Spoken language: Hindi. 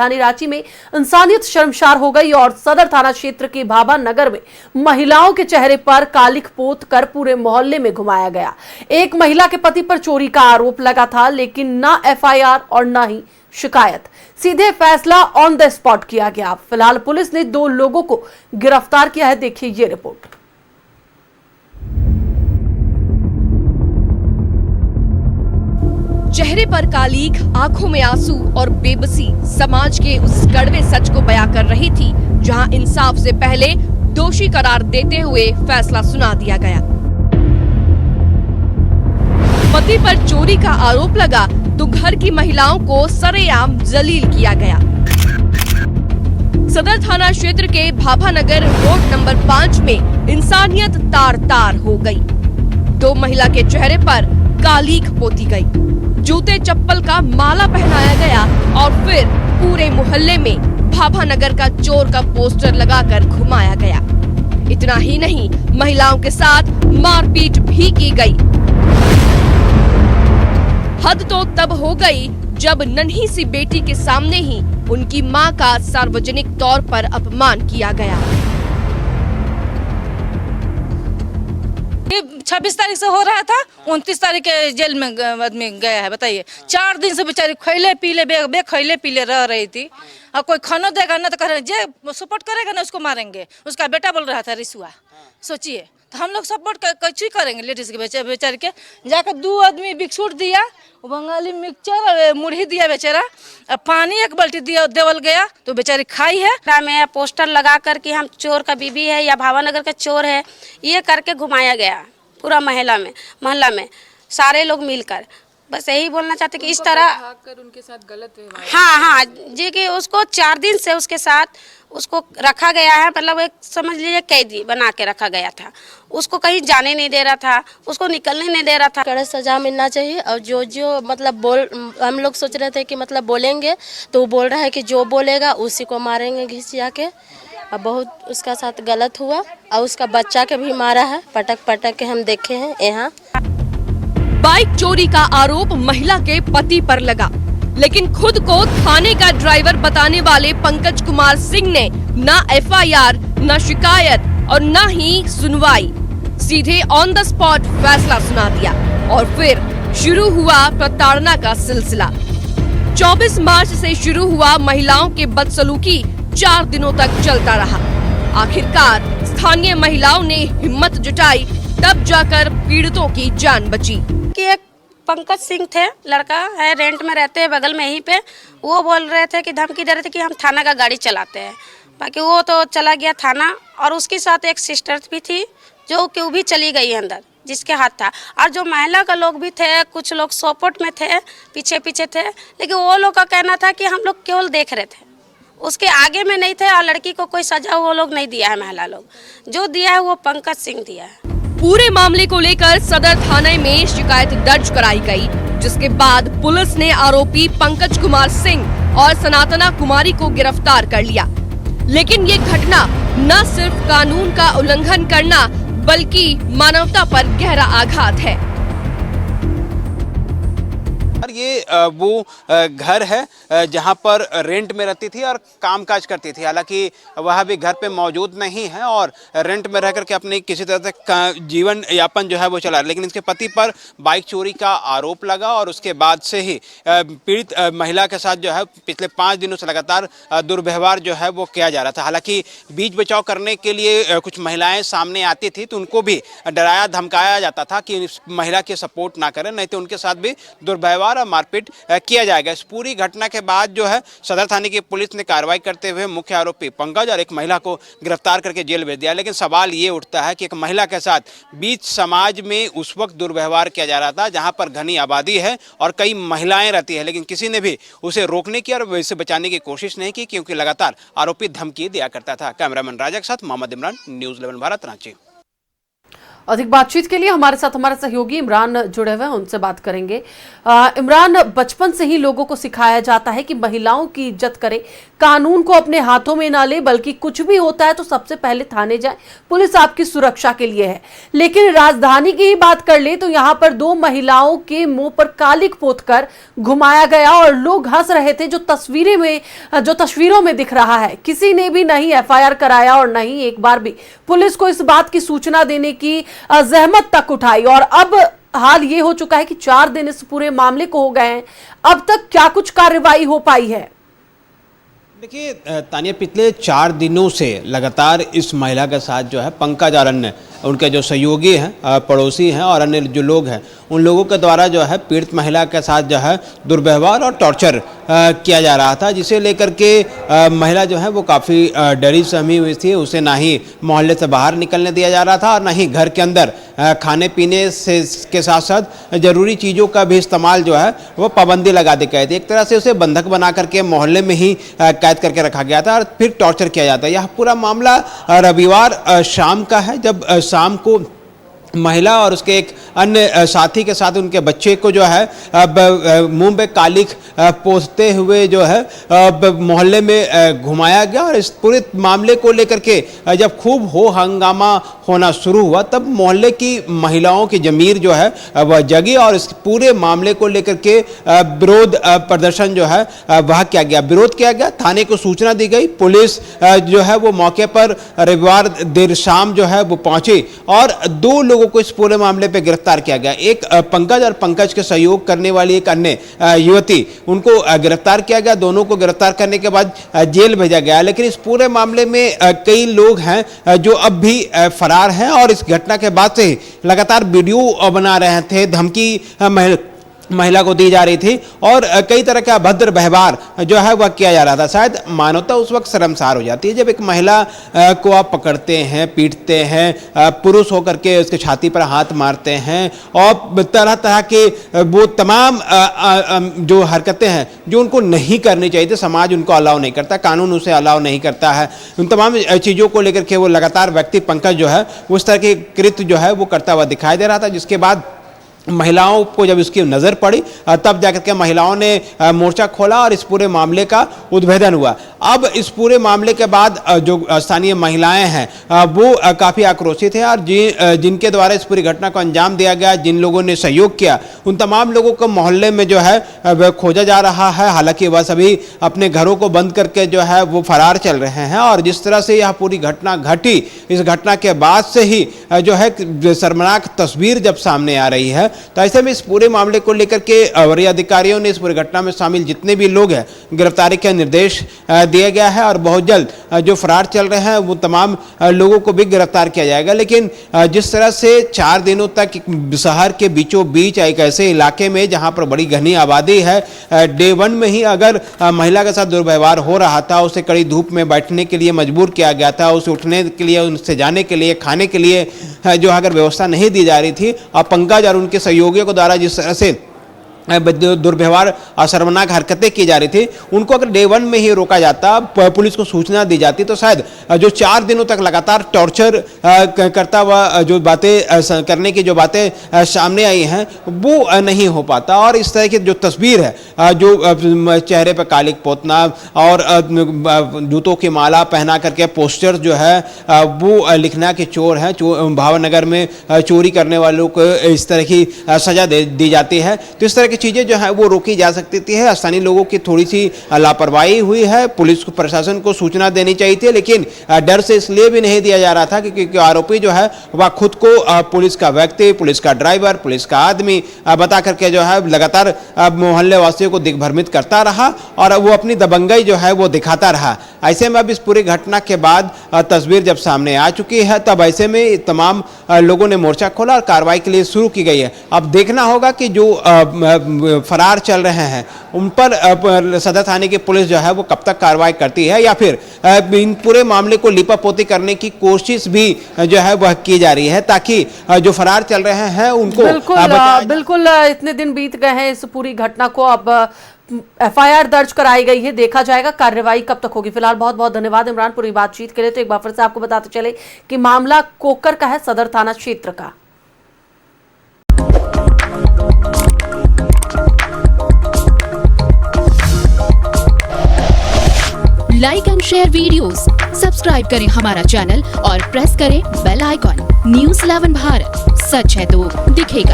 राजधानी रांची में इंसानियत शर्मसार हो गई और सदर थाना क्षेत्र के भाभा नगर में महिलाओं के चेहरे पर कालिख पोत कर पूरे मोहल्ले में घुमाया गया। एक महिला के पति पर चोरी का आरोप लगा था, लेकिन ना एफआईआर और ना ही शिकायत, सीधे फैसला ऑन द स्पॉट किया गया। फिलहाल पुलिस ने 2 लोगों को गिरफ्तार किया है। देखिए ये रिपोर्ट। चेहरे पर कालिख, आंखों में आंसू और बेबसी समाज के उस कड़वे सच को बयां कर रही थी, जहां इंसाफ से पहले दोषी करार देते हुए फैसला सुना दिया गया। पति पर चोरी का आरोप लगा तो घर की महिलाओं को सरेआम जलील किया गया। सदर थाना क्षेत्र के भाभा नगर रोड नंबर 5 में इंसानियत तार तार हो गई। 2 महिला के चेहरे पर कालिख पोती गई, जूते चप्पल का माला पहनाया गया और फिर पूरे मोहल्ले में भाभा नगर का चोर का पोस्टर लगाकर घुमाया गया। इतना ही नहीं, महिलाओं के साथ मारपीट भी की गई। हद तो तब हो गई जब नन्ही सी बेटी के सामने ही उनकी मां का सार्वजनिक तौर पर अपमान किया गया। 26 तारीख से हो रहा था, 29 तारीख के जेल में आदमी गया है। बताइए, 4 दिन से बेचारी खैले पीले खैले पीले रह रही थी। अब कोई खाना देगा ना तो कह रहे जे सपोर्ट करेगा ना उसको मारेंगे। उसका बेटा बोल रहा था रिसुआ। सोचिए, तो हम लोग सपोर्ट कैसे करेंगे लेडीज के बेचारे के? जाकर 2 आदमी बिस्कुट दिया, बंगाली मिक्सचर मुढ़ी दिया बेचारा, पानी 1 बाल्टी दिया देवल गया तो बेचारी खाई है। में पोस्टर लगा कर कि हम चोर का बीबी है या भाभा नगर का चोर है, ये करके घुमाया गया पूरा मोहल्ला में सारे लोग मिलकर। बस यही बोलना चाहते कि इस तरह कर उनके साथ गलत है। हाँ जी, कि उसको 4 दिन से उसके साथ उसको रखा गया है। मतलब एक समझ लीजिए कैदी बना के रखा गया था। उसको कहीं जाने नहीं दे रहा था, उसको निकलने नहीं दे रहा था। कड़े सजा मिलना चाहिए। और जो मतलब हम लोग सोच रहे थे कि मतलब बोलेंगे तो वो बोल रहा है कि जो बोलेगा उसी को मारेंगे घिसिया के। अब बहुत उसका साथ गलत हुआ और उसका बच्चा के भी मारा है, पटक के हम देखे हैं यहाँ। बाइक चोरी का आरोप महिला के पति पर लगा, लेकिन खुद को थाने का ड्राइवर बताने वाले पंकज कुमार सिंह ने ना एफआईआर, ना शिकायत और ना ही सुनवाई, सीधे ऑन द स्पॉट फैसला सुना दिया। और फिर शुरू हुआ प्रताड़ना का सिलसिला। 24 मार्च से शुरू हुआ महिलाओं के बदसलूकी 4 दिनों तक चलता रहा। आखिरकार स्थानीय महिलाओं ने हिम्मत जुटाई, तब जाकर पीड़ितों की जान बची। कि एक पंकज सिंह थे, लड़का है, रेंट में रहते हैं बगल में यहीं पे। वो बोल रहे थे कि धमकी दे रहे थे कि हम थाना का गाड़ी चलाते हैं। बाकी वो तो चला गया थाना, और उसके साथ एक सिस्टर भी थी जो कि वो भी चली गई अंदर, जिसके हाथ था। और जो महिला का लोग भी थे, कुछ लोग सपोर्ट में थे, पीछे थे, लेकिन वो लोग का कहना था कि हम लोग केवल देख रहे थे, उसके आगे में नहीं थे। और लड़की को कोई सजा वो लोग नहीं दिया है। महिला लोग जो दिया है वो पंकज सिंह दिया है। पूरे मामले को लेकर सदर थाने में शिकायत दर्ज कराई गई, जिसके बाद पुलिस ने आरोपी पंकज कुमार सिंह और सनातना कुमारी को गिरफ्तार कर लिया। लेकिन ये घटना न सिर्फ कानून का उल्लंघन करना बल्कि मानवता पर गहरा आघात है। ये वो घर है जहां पर रेंट में रहती थी और कामकाज करती थी। हालांकि वह भी घर पे मौजूद नहीं है और रेंट में रह करके अपने किसी तरह से जीवन यापन जो है वो चला। लेकिन इसके पति पर बाइक चोरी का आरोप लगा और उसके बाद से ही पीड़ित महिला के साथ जो है पिछले 5 दिनों से लगातार दुर्व्यवहार जो है वो किया जा रहा था। हालांकि बीच बचाव करने के लिए कुछ महिलाएं सामने आती थी तो उनको भी डराया धमकाया जाता था कि इस महिला की सपोर्ट ना करें, नहीं तो उनके साथ भी दुर्व्यवहार मारपीट किया जाएगा। इस पूरी घटना के बाद जो है सदर थाने की पुलिस ने कार्रवाई करते हुए मुख्य आरोपी पंकज और एक महिला को गिरफ्तार करके जेल भेज दिया। लेकिन सवाल ये उठता है कि एक महिला के साथ बीच समाज में उस वक्त दुर्व्यवहार किया जा रहा था जहां पर घनी आबादी है और कई महिलाएं रहती है, लेकिन किसी ने भी उसे रोकने की और उसे बचाने की कोशिश नहीं की, क्योंकि लगातार आरोपी धमकी दिया करता था। कैमरामैन राजा के साथ मोहम्मद इमरान, न्यूज़ 11 भारत, रांची। अधिक बातचीत के लिए हमारे साथ हमारे सहयोगी इमरान जुड़े हुए हैं, उनसे बात करेंगे। इमरान, बचपन से ही लोगों को सिखाया जाता है कि महिलाओं की इज्जत करें, कानून को अपने हाथों में ना ले, बल्कि कुछ भी होता है तो सबसे पहले थाने जाए, पुलिस आपकी सुरक्षा के लिए है। लेकिन राजधानी की ही बात कर ले तो यहाँ पर 2 महिलाओं के मुंह पर कालिक पोत कर घुमाया गया और लोग हंस रहे थे, जो तस्वीरों में दिख रहा है। किसी ने भी नहीं एफआईआर कराया और नहीं एक बार भी पुलिस को इस बात की सूचना देने की जहमत तक उठाई। और अब हाल ये हो चुका है कि 4 दिन इस पूरे मामले को हो गए हैं। अब तक क्या कुछ कार्रवाई हो पाई है? देखिए तानिया, पिछले 4 दिनों से लगातार इस महिला के साथ जो है पंकज और अन्य उनके जो सहयोगी हैं, पड़ोसी हैं और अन्य जो लोग हैं, उन लोगों के द्वारा जो है पीड़ित महिला के साथ जो है दुर्व्यवहार और टॉर्चर किया जा रहा था, जिसे लेकर के महिला जो है वो काफ़ी डरी सहमी हुई थी। उसे ना ही मोहल्ले से बाहर निकलने दिया जा रहा था और ना ही घर के अंदर खाने पीने से के साथ साथ ज़रूरी चीज़ों का भी इस्तेमाल जो है वो पाबंदी लगा दी गई थी। एक तरह से उसे बंधक बना करके मोहल्ले में ही कैद करके रखा गया था और फिर टॉर्चर किया जाता है। यह पूरा मामला रविवार शाम का है, जब शाम को महिला और उसके एक अन्य साथी के साथ उनके बच्चे को जो है मुंह पे कालिक पोंछते हुए जो है मोहल्ले में घुमाया गया। और इस पूरे मामले को लेकर के जब खूब हो हंगामा होना शुरू हुआ, तब मोहल्ले की महिलाओं की जमीर जो है वह जगी और इस पूरे मामले को लेकर के विरोध प्रदर्शन जो है वह किया गया, विरोध किया गया। थाने को सूचना दी गई, पुलिस जो है वो मौके पर रविवार देर शाम जो है वो पहुंची और 2 लोगों को इस पूरे मामले पे गिरफ्तार किया गया। एक पंकज और पंकज के सहयोग करने वाली एक अन्य युवती, उनको गिरफ्तार किया गया। दोनों को गिरफ्तार करने के बाद जेल भेजा गया। लेकिन इस पूरे मामले में कई लोग हैं जो अब भी फरार हैं और इस घटना के बाद से लगातार वीडियो बना रहे थे, धमकी महिला को दी जा रही थी और कई तरह का अभद्र व्यवहार जो है वह किया जा रहा था। शायद मानवता उस वक्त शर्मसार हो जाती है जब एक महिला को आप पकड़ते हैं, पीटते हैं, पुरुष होकर के उसके छाती पर हाथ मारते हैं और तरह तरह के वो तमाम जो हरकतें हैं जो उनको नहीं करनी चाहिए थी, समाज उनको अलाउ नहीं करता, कानून उसे अलाउ नहीं करता है। उन तमाम चीज़ों को लेकर के वो लगातार व्यक्ति पंकज जो है उस तरह के कृत्य जो है वो करता हुआ दिखाई दे रहा था, जिसके बाद महिलाओं को जब इसकी नज़र पड़ी तब जाकर के महिलाओं ने मोर्चा खोला और इस पूरे मामले का उद्भेदन हुआ। अब इस पूरे मामले के बाद जो स्थानीय महिलाएं हैं वो काफ़ी आक्रोशित हैं और जिनके द्वारा इस पूरी घटना को अंजाम दिया गया, जिन लोगों ने सहयोग किया, उन तमाम लोगों को मोहल्ले में जो है वह खोजा जा रहा है। हालांकि वह सभी अपने घरों को बंद करके जो है वो फरार चल रहे हैं और जिस तरह से यह पूरी घटना घटी, इस घटना के बाद से ही जो है शर्मनाक तस्वीर जब सामने आ रही है, तो ऐसे में इस पूरे मामले को लेकर के वरीय अधिकारियों ने इस पूरी घटना में शामिल जितने भी लोग हैं गिरफ्तारी के निर्देश दिया गया है और बहुत जल्द जो फरार चल रहे हैं वो तमाम लोगों को भी गिरफ्तार किया जाएगा। लेकिन जिस तरह से 4 दिनों तक शहर के बीचों बीच एक ऐसे इलाके में जहां पर बड़ी घनी आबादी है, डे 1 में ही अगर महिला के साथ दुर्व्यवहार हो रहा था, उसे कड़ी धूप में बैठने के लिए मजबूर किया गया था, उसे उठने के लिए, उनसे जाने के लिए, खाने के लिए जो अगर व्यवस्था नहीं दी जा रही थी और पंकज और उनके सहयोगियों के द्वारा जिस तरह से दुर्व्यवहार और शर्मनाक हरकतें की जा रही थी, उनको अगर डे 1 में ही रोका जाता, पुलिस को सूचना दी जाती, तो शायद जो 4 दिनों तक लगातार टॉर्चर करता हुआ जो बातें करने की जो बातें सामने आई हैं वो नहीं हो पाता। और इस तरह की जो तस्वीर है, जो चेहरे पर कालिक पोतना और जूतों की माला पहना करके पोस्टर जो है वो लिखना कि चोर है, भावनगर में चोरी करने वालों को इस तरह की सजा दी जाती है, तो इस तरह की चीज़ें जो है वो रोकी जा सकती थी। स्थानीय लोगों की थोड़ी सी लापरवाही हुई है, पुलिस को, प्रशासन को सूचना देनी चाहिए थी, लेकिन डर से इसलिए भी नहीं दिया जा रहा था क्योंकि आरोपी जो है वह खुद को पुलिस का व्यक्ति, पुलिस का ड्राइवर, पुलिस का आदमी बता करके जो है लगातार मोहल्ले वासियों को दिग्भ्रमित करता रहा और वो अपनी दबंगई जो है वो दिखाता रहा। ऐसे में अब इस पूरी घटना के बाद तस्वीर जब सामने आ चुकी है, तब ऐसे में तमाम लोगों ने मोर्चा खोला और कार्रवाई के लिए शुरू की गई है। अब देखना होगा कि जो फरार चल रहे हैं उन पर सदर थाने की पुलिस जो है वो कब तक कार्रवाई करती है या फिर इन पूरे मामले को लिपापोती करने की कोशिश भी जो है वह की जा रही है ताकि जो फरार चल रहे हैं उनको बिल्कुल इतने दिन बीत गए हैं इस पूरी घटना को, अब एफआईआर दर्ज कराई गई है, देखा जाएगा कार्रवाई कब तक होगी। फिलहाल बहुत बहुत धन्यवाद इमरान पूरी बातचीत के लिए। तो एक बार फिर से आपको बताते चले कि मामला कोकर का है, सदर थाना क्षेत्र का। Like and share videos, subscribe करें हमारा चैनल और प्रेस करें बेल आइकॉन। न्यूज़ 11 भारत, सच है तो दिखेगा।